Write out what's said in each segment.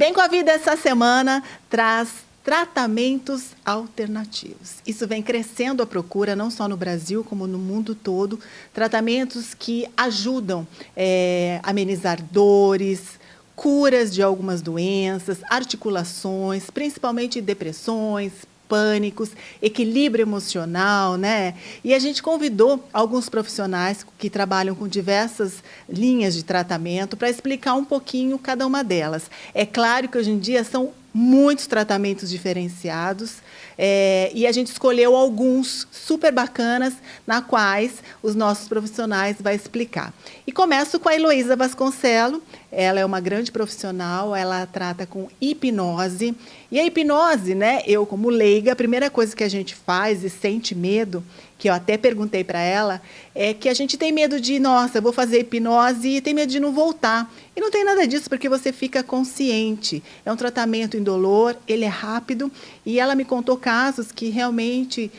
Bem com a Vida essa semana traz tratamentos alternativos. Isso vem crescendo a procura, não só no Brasil, como no mundo todo. Tratamentos que ajudam a amenizar dores, curas de algumas doenças, articulações, principalmente depressões, pânicos, equilíbrio emocional, né? E a gente convidou alguns profissionais que trabalham com diversas linhas de tratamento para explicar um pouquinho cada uma delas. É claro que hoje em dia são muitos tratamentos diferenciados e a gente escolheu alguns super bacanas, na quais os nossos profissionais vão explicar. E começo com a Heloísa Vasconcelos. Ela é uma grande profissional, ela trata com hipnose. E a hipnose, né, eu como leiga, a primeira coisa que a gente faz e sente medo, que eu até perguntei para ela, é que a gente tem medo de, nossa, eu vou fazer hipnose e tem medo de não voltar. E não tem nada disso, porque você fica consciente. É um tratamento indolor, ele é rápido, e ela me contou casos que realmente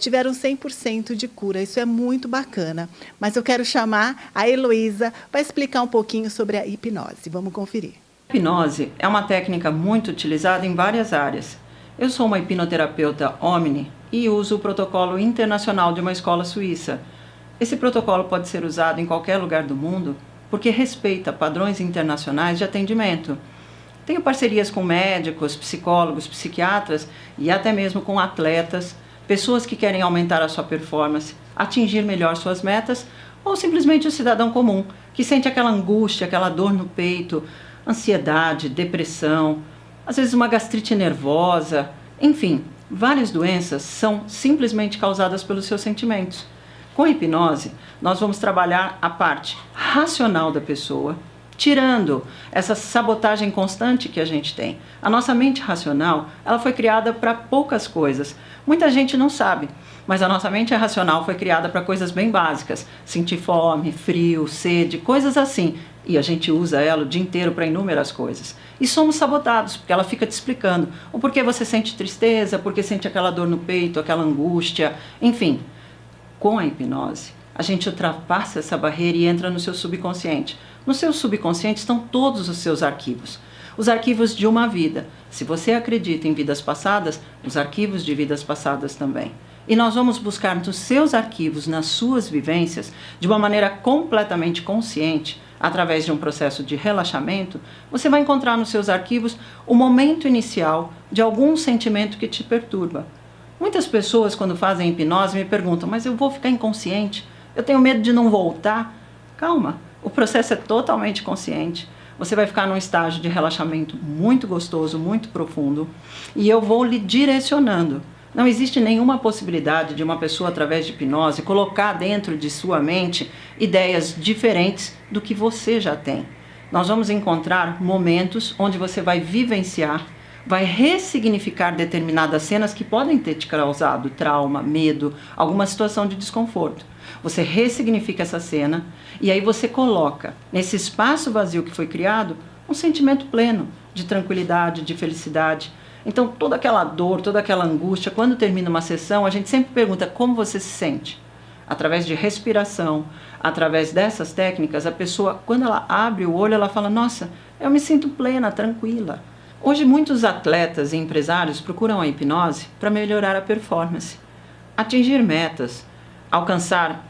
tiveram 100% de cura. Isso é muito bacana. Mas eu quero chamar a Heloísa para explicar um pouquinho sobre a hipnose. Vamos conferir. A hipnose é uma técnica muito utilizada em várias áreas. Eu sou uma hipnoterapeuta Omni e uso o protocolo internacional de uma escola suíça. Esse protocolo pode ser usado em qualquer lugar do mundo porque respeita padrões internacionais de atendimento. Tenho parcerias com médicos, psicólogos, psiquiatras e até mesmo com atletas, pessoas que querem aumentar a sua performance, atingir melhor suas metas, ou simplesmente o cidadão comum, que sente aquela angústia, aquela dor no peito, ansiedade, depressão, às vezes uma gastrite nervosa, enfim, várias doenças são simplesmente causadas pelos seus sentimentos. Com a hipnose, nós vamos trabalhar a parte racional da pessoa, tirando essa sabotagem constante que a gente tem. A nossa mente racional, ela foi criada para poucas coisas. Muita gente não sabe, mas a nossa mente racional foi criada para coisas bem básicas. Sentir fome, frio, sede, coisas assim. E a gente usa ela o dia inteiro para inúmeras coisas. E somos sabotados, porque ela fica te explicando o porquê você sente tristeza, porque sente aquela dor no peito, aquela angústia, enfim. Com a hipnose, a gente ultrapassa essa barreira e entra no seu subconsciente. No seu subconsciente estão todos os seus arquivos. Os arquivos de uma vida. Se você acredita em vidas passadas, os arquivos de vidas passadas também. E nós vamos buscar nos seus arquivos, nas suas vivências, de uma maneira completamente consciente, através de um processo de relaxamento, você vai encontrar nos seus arquivos o momento inicial de algum sentimento que te perturba. Muitas pessoas, quando fazem hipnose, me perguntam, mas eu vou ficar inconsciente? Eu tenho medo de não voltar? Calma, o processo é totalmente consciente. Você vai ficar num estágio de relaxamento muito gostoso, muito profundo, e eu vou lhe direcionando. Não existe nenhuma possibilidade de uma pessoa, através de hipnose, colocar dentro de sua mente ideias diferentes do que você já tem. Nós vamos encontrar momentos onde você vai vivenciar, vai ressignificar determinadas cenas que podem ter te causado trauma, medo, alguma situação de desconforto. Você ressignifica essa cena e aí você coloca nesse espaço vazio que foi criado um sentimento pleno de tranquilidade, de felicidade. Então toda aquela dor, toda aquela angústia, quando termina uma sessão, a gente sempre pergunta como você se sente. Através de respiração, através dessas técnicas, a pessoa, quando ela abre o olho, ela fala, nossa, eu me sinto plena, tranquila. Hoje muitos atletas e empresários procuram a hipnose para melhorar a performance, atingir metas, alcançar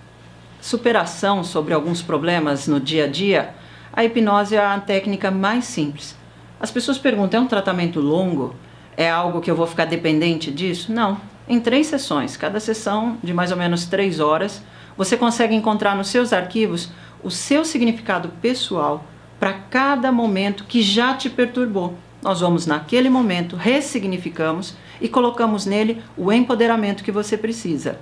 superação sobre alguns problemas no dia a dia. A hipnose é a técnica mais simples. As pessoas perguntam, é um tratamento longo? É algo que eu vou ficar dependente disso? Não. Em 3 sessões, cada sessão de mais ou menos 3 horas, você consegue encontrar nos seus arquivos o seu significado pessoal para cada momento que já te perturbou. Nós vamos naquele momento, ressignificamos e colocamos nele o empoderamento que você precisa.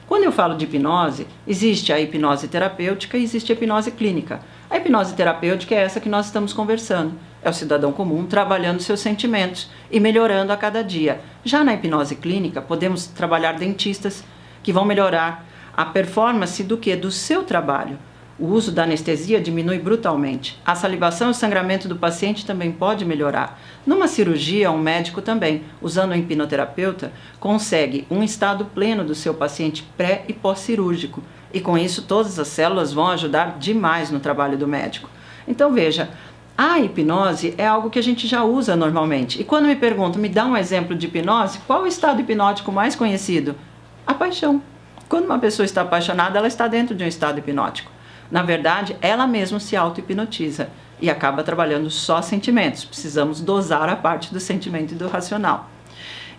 Quando eu falo de hipnose, existe a hipnose terapêutica e existe a hipnose clínica. A hipnose terapêutica é essa que nós estamos conversando. É o cidadão comum trabalhando seus sentimentos e melhorando a cada dia. Já na hipnose clínica, podemos trabalhar dentistas que vão melhorar a performance do quê? Do seu trabalho. O uso da anestesia diminui brutalmente. A salivação e o sangramento do paciente também pode melhorar. Numa cirurgia, um médico também, usando o hipnoterapeuta, consegue um estado pleno do seu paciente pré e pós-cirúrgico. E com isso, todas as células vão ajudar demais no trabalho do médico. Então veja, A hipnose é algo que a gente já usa normalmente. E quando me perguntam, me dá um exemplo de hipnose, qual o estado hipnótico mais conhecido? A paixão. Quando uma pessoa está apaixonada, ela está dentro de um estado hipnótico. Na verdade, ela mesma se auto-hipnotiza e acaba trabalhando só sentimentos. Precisamos dosar a parte do sentimento e do racional.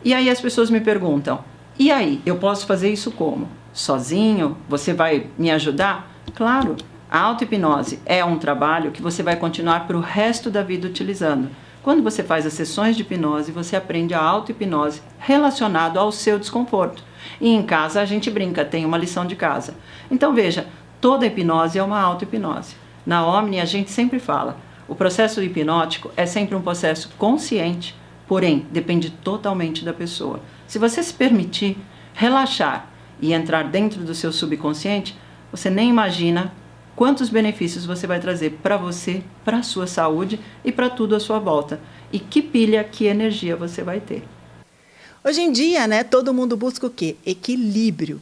E aí as pessoas me perguntam, e aí, eu posso fazer isso como? Sozinho? Você vai me ajudar? Claro, a auto-hipnose é um trabalho que você vai continuar para o resto da vida utilizando. Quando você faz as sessões de hipnose, você aprende a auto-hipnose relacionado ao seu desconforto. E em casa a gente brinca, tem uma lição de casa. Então veja, toda hipnose é uma auto-hipnose. Na Omni a gente sempre fala, o processo hipnótico é sempre um processo consciente, porém depende totalmente da pessoa. Se você se permitir relaxar e entrar dentro do seu subconsciente, você nem imagina quantos benefícios você vai trazer para você, para a sua saúde e para tudo à sua volta. E que pilha, que energia você vai ter. Hoje em dia, né, todo mundo busca o quê? Equilíbrio.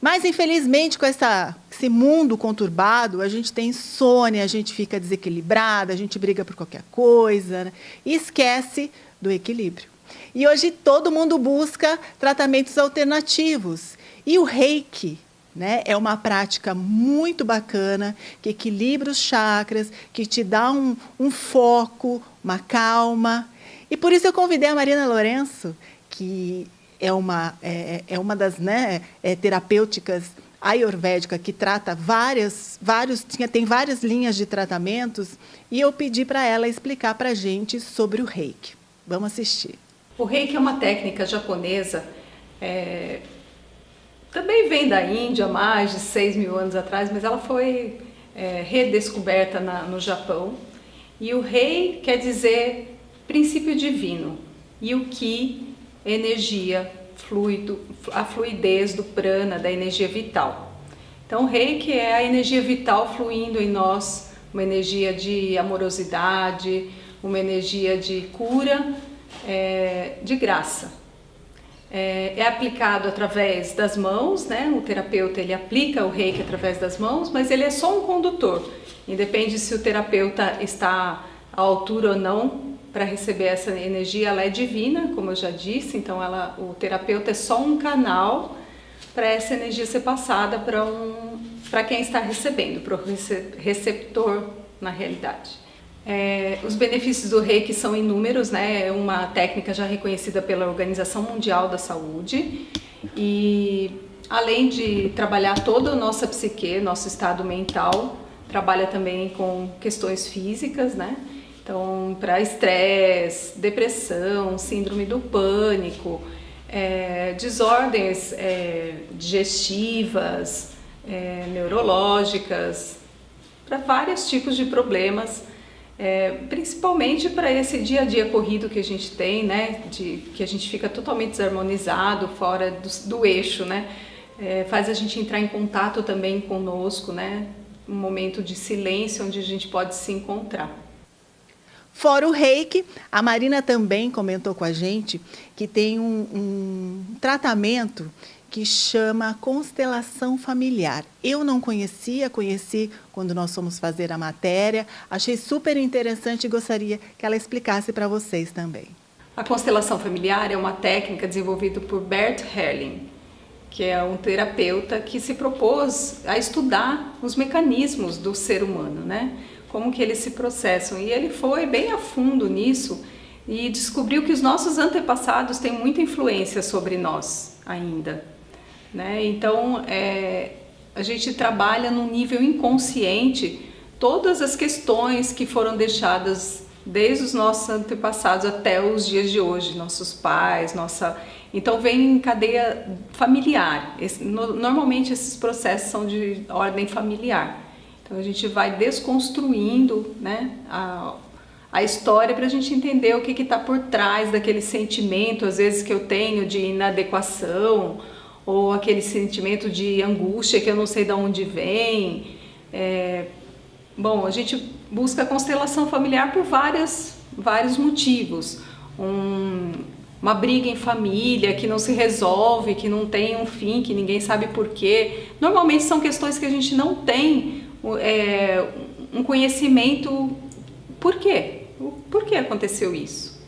Mas, infelizmente, com esse mundo conturbado, a gente tem insônia, a gente fica desequilibrada, a gente briga por qualquer coisa, né, e esquece do equilíbrio. E hoje todo mundo busca tratamentos alternativos. E o Reiki, né, é uma prática muito bacana, que equilibra os chakras, que te dá um foco, uma calma. E por isso eu convidei a Marina Lourenço, que é uma das, né, terapêuticas ayurvédica, que trata tem várias linhas de tratamentos, e eu pedi para ela explicar para a gente sobre o Reiki. Vamos assistir. O Reiki é uma técnica japonesa, também vem da Índia, mais de 6.000 anos atrás, mas ela foi redescoberta no Japão. E o Rei quer dizer princípio divino, e o Ki, energia, fluido, a fluidez do prana, da energia vital. Então o Reiki é a energia vital fluindo em nós, uma energia de amorosidade, uma energia de cura, de graça. É aplicado através das mãos, né? O terapeuta ele aplica o Reiki através das mãos, mas ele é só um condutor. Independe se o terapeuta está à altura ou não para receber essa energia, ela é divina, como eu já disse, então o terapeuta é só um canal para essa energia ser passada para quem está recebendo, para o receptor na realidade. Os benefícios do Reiki são inúmeros, né? É uma técnica já reconhecida pela Organização Mundial da Saúde e além de trabalhar toda a nossa psique, nosso estado mental, trabalha também com questões físicas, né? Então, para estresse, depressão, síndrome do pânico, desordens digestivas, neurológicas, para vários tipos de problemas. Principalmente para esse dia a dia corrido que a gente tem, né, que a gente fica totalmente desarmonizado, fora do eixo, né, faz a gente entrar em contato também conosco, né, um momento de silêncio onde a gente pode se encontrar. Fora o Reiki, a Marina também comentou com a gente que tem um tratamento que chama constelação familiar. Eu não conheci quando nós fomos fazer a matéria, achei super interessante e gostaria que ela explicasse para vocês também. A constelação familiar é uma técnica desenvolvida por Bert Helling, que é um terapeuta que se propôs a estudar os mecanismos do ser humano, né? Como que eles se processam. E ele foi bem a fundo nisso e descobriu que os nossos antepassados têm muita influência sobre nós ainda. Né? Então, a gente trabalha no nível inconsciente todas as questões que foram deixadas desde os nossos antepassados até os dias de hoje, nossos pais, Então, vem em cadeia familiar. Normalmente, esses processos são de ordem familiar. Então, a gente vai desconstruindo, né, a história para a gente entender o que está por trás daquele sentimento, às vezes, que eu tenho de inadequação, ou aquele sentimento de angústia que eu não sei de onde vem. Bom, a gente busca a constelação familiar por vários motivos. Uma briga em família que não se resolve, que não tem um fim, que ninguém sabe por quê. Normalmente são questões que a gente não tem um conhecimento por quê? Por que aconteceu isso?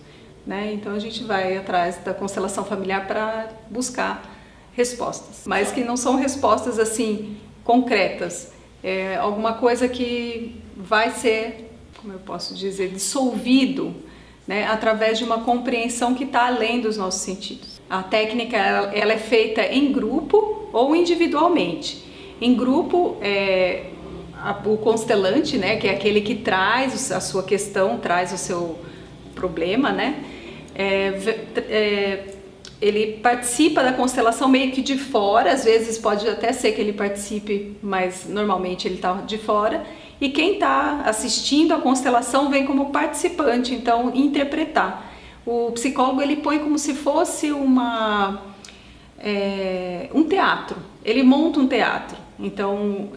Né? Então a gente vai atrás da constelação familiar para buscar respostas, mas que não são respostas assim concretas, é alguma coisa que vai ser, como eu posso dizer, dissolvido, né, através de uma compreensão que está além dos nossos sentidos. A técnica ela é feita em grupo ou individualmente. Em grupo, o constelante, né, que é aquele que traz a sua questão, traz o seu problema, né, ele participa da constelação meio que de fora, às vezes pode até ser que ele participe, mas normalmente ele está de fora, e quem está assistindo a constelação vem como participante, então interpretar. O psicólogo ele põe como se fosse um teatro, ele monta um teatro, então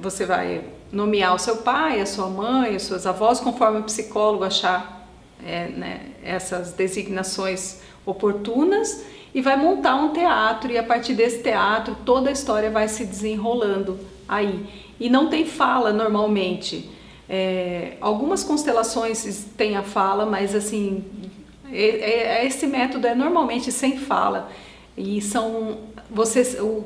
você vai nomear o seu pai, a sua mãe, os seus avós, conforme o psicólogo achar né, essas designações oportunas, e vai montar um teatro, e a partir desse teatro toda a história vai se desenrolando aí. E não tem fala normalmente. Algumas constelações têm a fala, mas assim, esse método é normalmente sem fala. E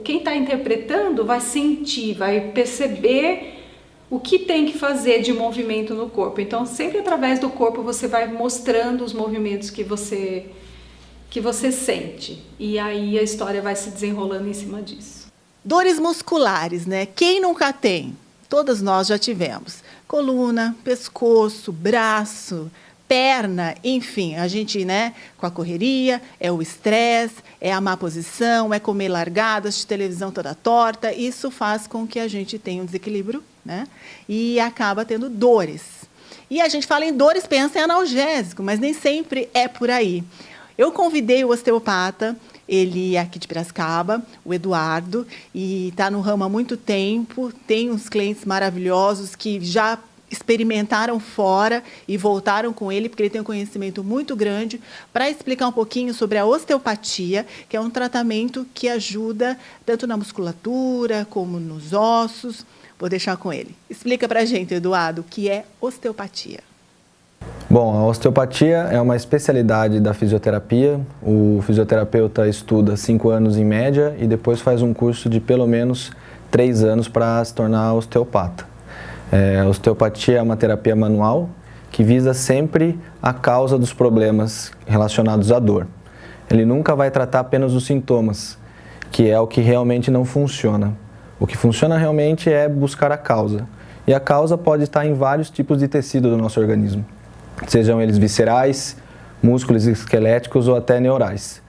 quem está interpretando vai sentir, vai perceber o que tem que fazer de movimento no corpo. Então, sempre através do corpo você vai mostrando os movimentos que você sente. E aí a história vai se desenrolando em cima disso. Dores musculares, né? Quem nunca tem? Todas nós já tivemos. Coluna, pescoço, braço, perna, enfim, a gente, né, com a correria, é o estresse, é a má posição, é comer largado, assistir televisão toda torta, isso faz com que a gente tenha um desequilíbrio, né, e acaba tendo dores. E a gente fala em dores, pensa em analgésico, mas nem sempre é por aí. Eu convidei o osteopata, ele é aqui de Piracicaba, o Eduardo, e está no ramo há muito tempo, tem uns clientes maravilhosos que já experimentaram fora e voltaram com ele, porque ele tem um conhecimento muito grande, para explicar um pouquinho sobre a osteopatia, que é um tratamento que ajuda tanto na musculatura como nos ossos. Vou deixar com ele. Explica para a gente, Eduardo, o que é osteopatia. Bom, a osteopatia é uma especialidade da fisioterapia. O fisioterapeuta estuda 5 anos em média e depois faz um curso de pelo menos 3 anos para se tornar osteopata. A osteopatia é uma terapia manual que visa sempre a causa dos problemas relacionados à dor. Ele nunca vai tratar apenas os sintomas, que é o que realmente não funciona. O que funciona realmente é buscar a causa. E a causa pode estar em vários tipos de tecido do nosso organismo, sejam eles viscerais, músculos esqueléticos ou até neurais.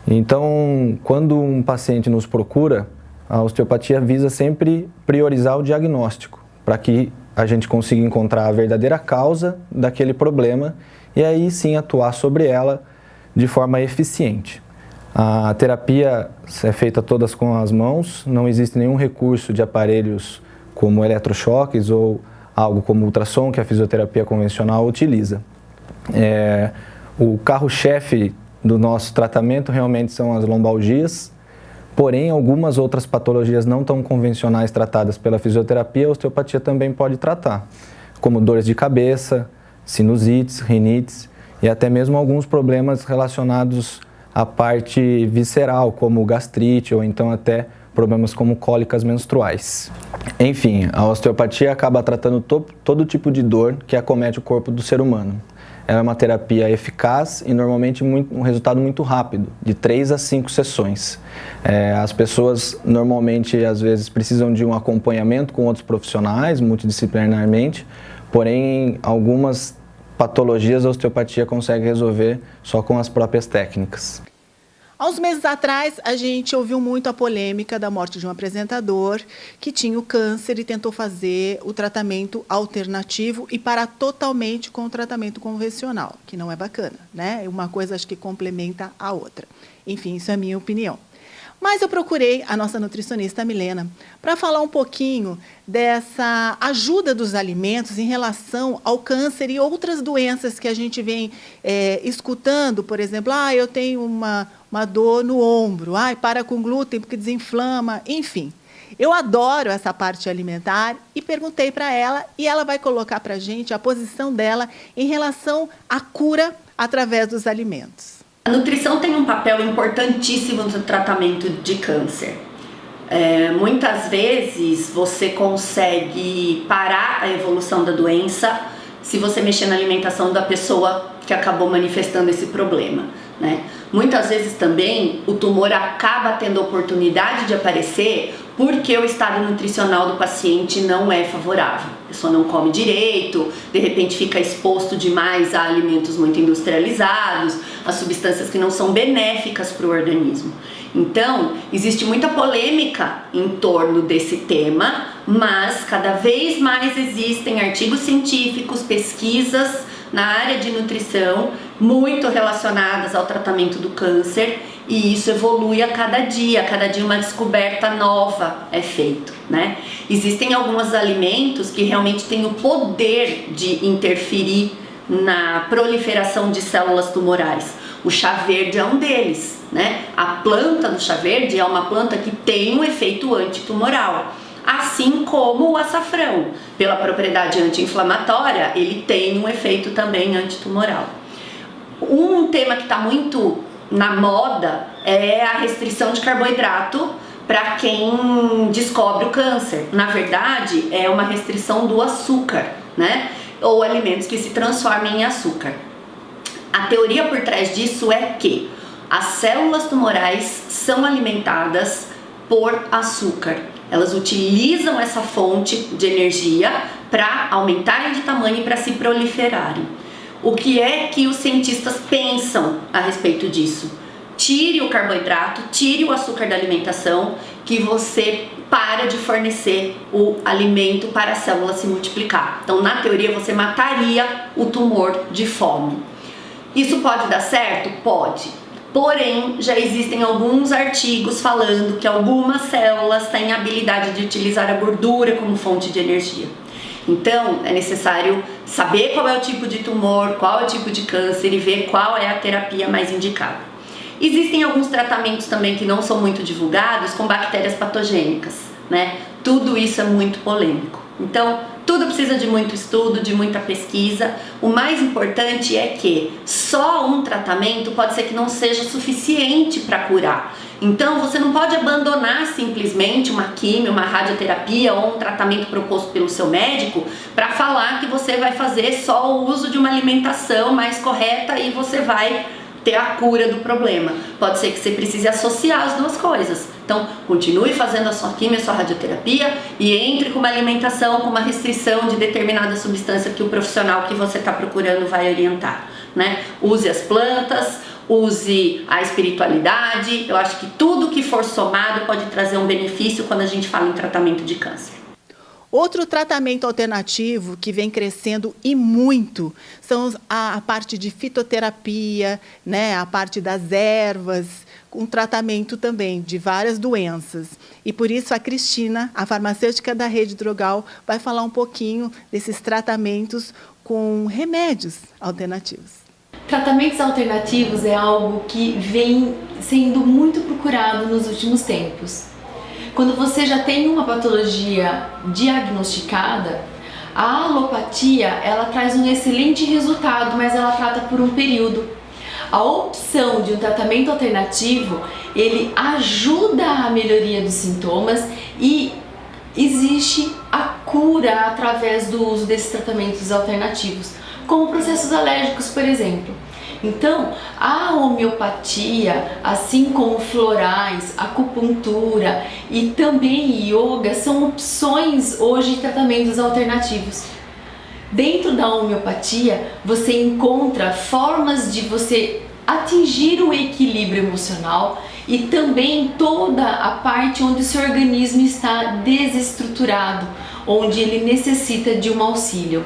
Então, quando um paciente nos procura, a osteopatia visa sempre priorizar o diagnóstico, para que a gente consiga encontrar a verdadeira causa daquele problema e aí sim atuar sobre ela de forma eficiente. A terapia é feita todas com as mãos, não existe nenhum recurso de aparelhos como eletrochoques ou algo como ultrassom que a fisioterapia convencional utiliza. O carro-chefe do nosso tratamento realmente são as lombalgias, porém algumas outras patologias não tão convencionais tratadas pela fisioterapia, a osteopatia também pode tratar, como dores de cabeça, sinusites, rinites e até mesmo alguns problemas relacionados à parte visceral, como gastrite ou então até problemas como cólicas menstruais. Enfim, a osteopatia acaba tratando todo tipo de dor que acomete o corpo do ser humano. Ela é uma terapia eficaz e normalmente um resultado muito rápido, de 3 a 5 sessões. As pessoas normalmente, às vezes, precisam de um acompanhamento com outros profissionais, multidisciplinarmente, porém, algumas patologias a osteopatia consegue resolver só com as próprias técnicas. Há uns meses atrás, a gente ouviu muito a polêmica da morte de um apresentador que tinha o câncer e tentou fazer o tratamento alternativo e parar totalmente com o tratamento convencional, que não é bacana, né? Uma coisa acho que complementa a outra. Enfim, isso é a minha opinião. Mas eu procurei a nossa nutricionista Milena para falar um pouquinho dessa ajuda dos alimentos em relação ao câncer e outras doenças que a gente vem escutando. Por exemplo, eu tenho uma dor no ombro, para com glúten porque desinflama, enfim. Eu adoro essa parte alimentar e perguntei para ela e ela vai colocar para a gente a posição dela em relação à cura através dos alimentos. A nutrição tem um papel importantíssimo no tratamento de câncer. Muitas vezes você consegue parar a evolução da doença se você mexer na alimentação da pessoa que acabou manifestando esse problema, né? Muitas vezes também o tumor acaba tendo a oportunidade de aparecer porque o estado nutricional do paciente não é favorável. A pessoa não come direito, de repente fica exposto demais a alimentos muito industrializados, a substâncias que não são benéficas para o organismo. Então, existe muita polêmica em torno desse tema, mas cada vez mais existem artigos científicos, pesquisas na área de nutrição muito relacionadas ao tratamento do câncer, e isso evolui a cada dia uma descoberta nova é feita, né? Existem alguns alimentos que realmente têm o poder de interferir na proliferação de células tumorais. O chá verde é um deles, né? A planta do chá verde é uma planta que tem um efeito antitumoral, assim como o açafrão, pela propriedade anti-inflamatória, ele tem um efeito também antitumoral. Um tema que está muito na moda é a restrição de carboidrato para quem descobre o câncer. Na verdade, é uma restrição do açúcar, né? Ou alimentos que se transformam em açúcar. A teoria por trás disso é que as células tumorais são alimentadas por açúcar. Elas utilizam essa fonte de energia para aumentarem de tamanho e para se proliferarem. O que é que os cientistas pensam a respeito disso? Tire o carboidrato, tire o açúcar da alimentação, que você para de fornecer o alimento para a célula se multiplicar. Então, na teoria, você mataria o tumor de fome. Isso pode dar certo? Pode. Porém, já existem alguns artigos falando que algumas células têm a habilidade de utilizar a gordura como fonte de energia. Então, é necessário saber qual é o tipo de tumor, qual é o tipo de câncer e ver qual é a terapia mais indicada. Existem alguns tratamentos também que não são muito divulgados com bactérias patogênicas, né? Tudo isso é muito polêmico. Então, tudo precisa de muito estudo, de muita pesquisa. O mais importante é que só um tratamento pode ser que não seja suficiente para curar. Então, você não pode abandonar simplesmente uma quimio, uma radioterapia ou um tratamento proposto pelo seu médico para falar que você vai fazer só o uso de uma alimentação mais correta e você vai ter a cura do problema. Pode ser que você precise associar as duas coisas. Então, continue fazendo a sua quimio, a sua radioterapia e entre com uma alimentação, com uma restrição de determinada substância que o profissional que você está procurando vai orientar, né? Use as plantas, use a espiritualidade. Eu acho que tudo que for somado pode trazer um benefício quando a gente fala em tratamento de câncer. Outro tratamento alternativo que vem crescendo e muito são a parte de fitoterapia, né? A parte das ervas, um tratamento também de várias doenças. E por isso a Cristina, a farmacêutica da Rede Drogal, vai falar um pouquinho desses tratamentos com remédios alternativos. Tratamentos alternativos é algo que vem sendo muito procurado nos últimos tempos. Quando você já tem uma patologia diagnosticada, a alopatia ela traz um excelente resultado, mas ela trata por um período. A opção de um tratamento alternativo, ele ajuda a melhoria dos sintomas e existe a cura através do uso desses tratamentos alternativos, como processos alérgicos, por exemplo. Então, a homeopatia, assim como florais, acupuntura e também yoga são opções hoje de tratamentos alternativos. Dentro da homeopatia, você encontra formas de você atingir o equilíbrio emocional e também toda a parte onde o seu organismo está desestruturado, onde ele necessita de um auxílio.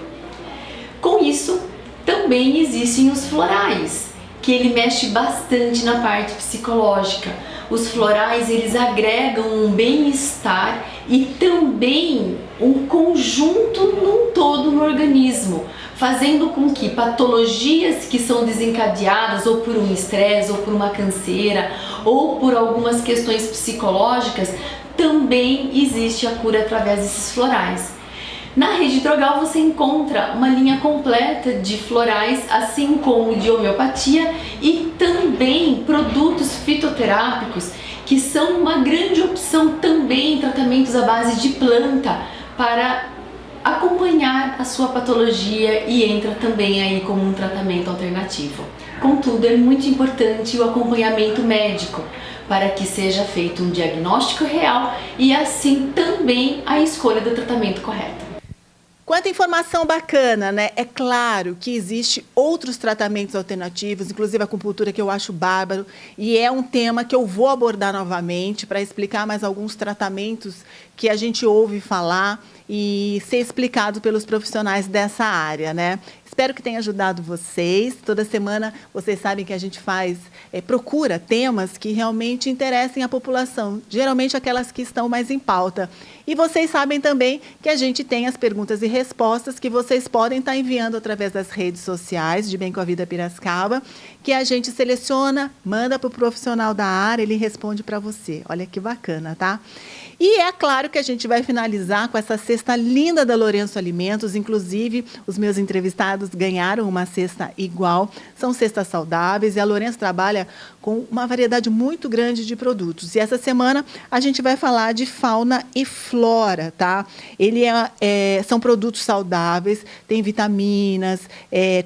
Com isso, também existem os florais, que ele mexe bastante na parte psicológica. Os florais, eles agregam um bem-estar e também um conjunto num todo no organismo, fazendo com que patologias que são desencadeadas ou por um estresse, ou por uma canseira, ou por algumas questões psicológicas, também existe a cura através desses florais. Na rede drogal você encontra uma linha completa de florais, assim como de homeopatia e também produtos fitoterápicos, que são uma grande opção também em tratamentos à base de planta para acompanhar a sua patologia e entra também aí como um tratamento alternativo. Contudo, é muito importante o acompanhamento médico para que seja feito um diagnóstico real e assim também a escolha do tratamento correto. Quanta informação bacana, né? É claro que existe outros tratamentos alternativos, inclusive a acupuntura, que eu acho bárbaro, e é um tema que eu vou abordar novamente para explicar mais alguns tratamentos que a gente ouve falar e ser explicado pelos profissionais dessa área, né? Espero que tenha ajudado vocês. Toda semana vocês sabem que a gente procura temas que realmente interessem a população, geralmente aquelas que estão mais em pauta. E vocês sabem também que a gente tem as perguntas e respostas que vocês podem estar enviando através das redes sociais de Bem com a Vida Piracicaba, que a gente seleciona, manda para o profissional da área, ele responde para você. Olha que bacana, tá? E é claro que a gente vai finalizar com essa cesta linda da Lourenço Alimentos. Inclusive, os meus entrevistados ganharam uma cesta igual. São cestas saudáveis e a Lourenço trabalha com uma variedade muito grande de produtos. E essa semana a gente vai falar de fauna e flora, tá? São produtos saudáveis, tem vitaminas,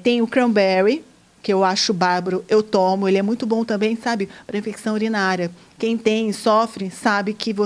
tem o cranberry, que eu acho bárbaro, eu tomo. Ele é muito bom também, sabe, para infecção urinária. Quem tem, sofre, sabe que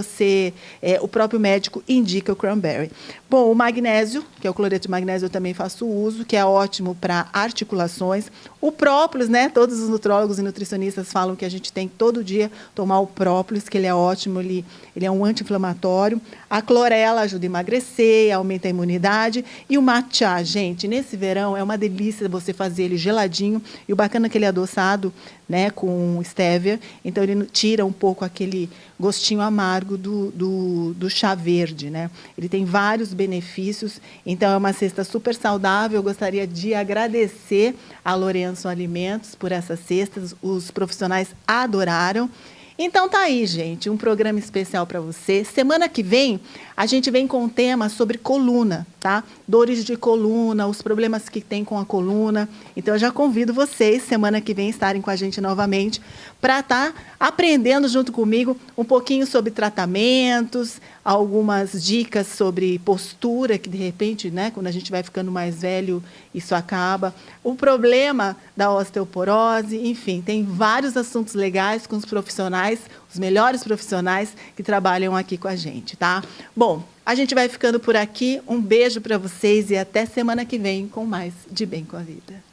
o próprio médico indica o cranberry. Bom, o magnésio, que é o cloreto de magnésio, eu também faço uso, que é ótimo para articulações. O própolis, né? Todos os nutrólogos e nutricionistas falam que a gente tem que todo dia tomar o própolis, que ele é ótimo, ele é um anti-inflamatório. A clorela ajuda a emagrecer, aumenta a imunidade. E o matcha, gente, nesse verão é uma delícia você fazer ele geladinho. E o bacana é que ele é adoçado, né, com stevia, então ele tira um pouco aquele gostinho amargo do chá verde, né? Ele tem vários benefícios, então é uma cesta super saudável. Eu gostaria de agradecer a Lourenço Alimentos por essas cestas, os profissionais adoraram. Então tá aí, gente, um programa especial para você. Semana que vem, a gente vem com um tema sobre coluna, tá? Dores de coluna, os problemas que tem com a coluna. Então eu já convido vocês, semana que vem, estarem com a gente novamente para estar aprendendo junto comigo um pouquinho sobre tratamentos, algumas dicas sobre postura, que de repente, né, quando a gente vai ficando mais velho, isso acaba. O problema da osteoporose, enfim, tem vários assuntos legais com os profissionais, os melhores profissionais que trabalham aqui com a gente, tá? Bom, a gente vai ficando por aqui. Um beijo para vocês e até semana que vem com mais de Bem com a Vida.